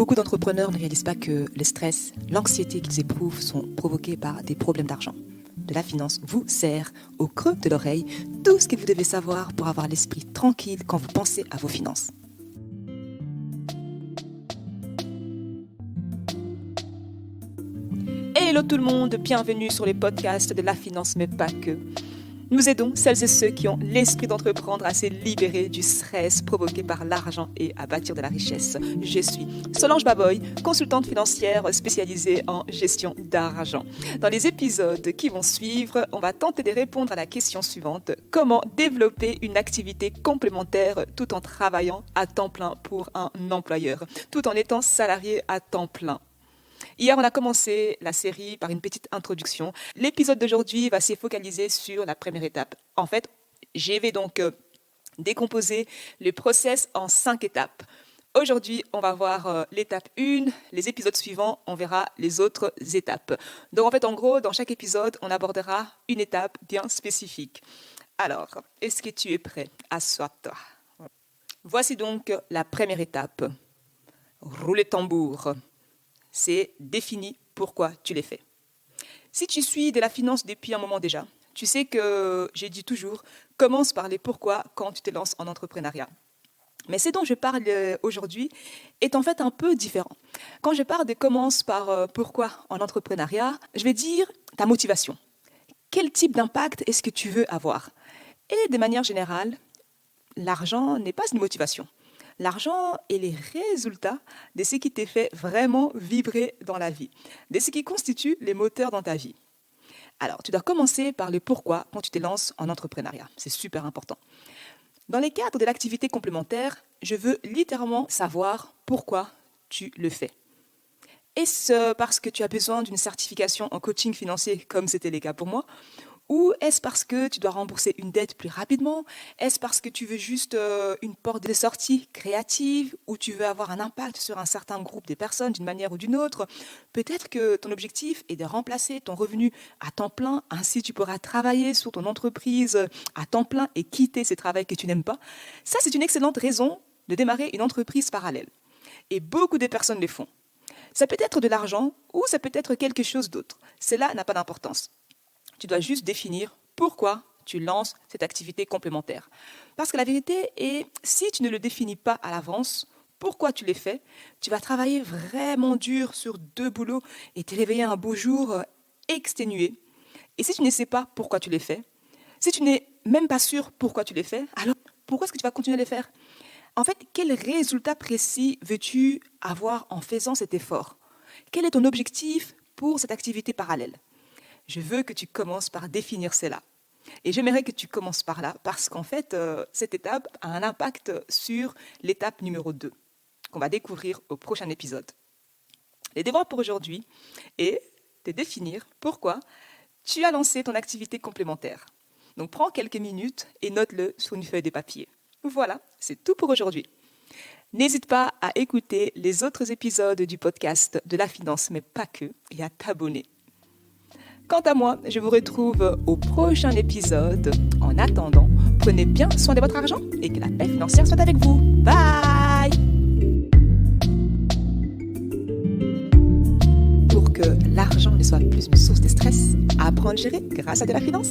Beaucoup d'entrepreneurs ne réalisent pas que le stress, l'anxiété qu'ils éprouvent sont provoqués par des problèmes d'argent. De la finance vous sert au creux de l'oreille tout ce que vous devez savoir pour avoir l'esprit tranquille quand vous pensez à vos finances. Hello tout le monde, bienvenue sur les podcasts de la finance, mais pas que. Nous aidons celles et ceux qui ont l'esprit d'entreprendre à se libérer du stress provoqué par l'argent et à bâtir de la richesse. Je suis Solange Baboy, consultante financière spécialisée en gestion d'argent. Dans les épisodes qui vont suivre, on va tenter de répondre à la question suivante. Comment développer une activité complémentaire tout en travaillant à temps plein pour un employeur, tout en étant salarié à temps plein? Hier, on a commencé la série par une petite introduction. L'épisode d'aujourd'hui va se focaliser sur la première étape. En fait, je vais donc décomposer le process en 5 étapes. Aujourd'hui, on va voir l'étape 1. Les épisodes suivants, on verra les autres étapes. Donc en fait, en gros, dans chaque épisode, on abordera une étape bien spécifique. Alors, est-ce que tu es prêt? Assois-toi. Voici donc la première étape. Roulez tambour. C'est définir pourquoi tu les fais. Si tu suis de la finance depuis un moment déjà, tu sais que j'ai dit toujours, commence par les pourquoi quand tu te lances en entrepreneuriat. Mais ce dont je parle aujourd'hui est en fait un peu différent. Quand je parle de commence par pourquoi en entrepreneuriat, je vais dire ta motivation. Quel type d'impact est-ce que tu veux avoir? Et de manière générale, l'argent n'est pas une motivation. L'argent est les résultats de ce qui te fait vraiment vibrer dans la vie, de ce qui constitue les moteurs dans ta vie. Alors, tu dois commencer par le pourquoi quand tu te lances en entrepreneuriat. C'est super important. Dans le cadre de l'activité complémentaire, je veux littéralement savoir pourquoi tu le fais. Est-ce parce que tu as besoin d'une certification en coaching financier, comme c'était le cas pour moi? Ou est-ce parce que tu dois rembourser une dette plus rapidement? Est-ce parce que tu veux juste une porte de sortie créative? Ou tu veux avoir un impact sur un certain groupe de personnes d'une manière ou d'une autre? Peut-être que ton objectif est de remplacer ton revenu à temps plein. Ainsi, tu pourras travailler sur ton entreprise à temps plein et quitter ce travail que tu n'aimes pas. Ça, c'est une excellente raison de démarrer une entreprise parallèle. Et beaucoup de personnes le font. Ça peut être de l'argent ou ça peut être quelque chose d'autre. Cela n'a pas d'importance. Tu dois juste définir pourquoi tu lances cette activité complémentaire. Parce que la vérité est, si tu ne le définis pas à l'avance, pourquoi tu les fais, tu vas travailler vraiment dur sur 2 boulots et te réveiller un beau jour exténué. Et si tu ne sais pas pourquoi tu les fais, si tu n'es même pas sûr pourquoi tu les fais, alors pourquoi est-ce que tu vas continuer à les faire? En fait, quel résultat précis veux-tu avoir en faisant cet effort? Quel est ton objectif pour cette activité parallèle? Je veux que tu commences par définir cela. Et j'aimerais que tu commences par là, parce qu'en fait, cette étape a un impact sur l'étape numéro 2, qu'on va découvrir au prochain épisode. Les devoirs pour aujourd'hui est de définir pourquoi tu as lancé ton activité complémentaire. Donc prends quelques minutes et note-le sur une feuille de papier. Voilà, c'est tout pour aujourd'hui. N'hésite pas à écouter les autres épisodes du podcast de la finance, mais pas que, et à t'abonner. Quant à moi, je vous retrouve au prochain épisode. En attendant, prenez bien soin de votre argent et que la paix financière soit avec vous. Bye! Pour que l'argent ne soit plus une source de stress, apprends à le gérer grâce à de la finance.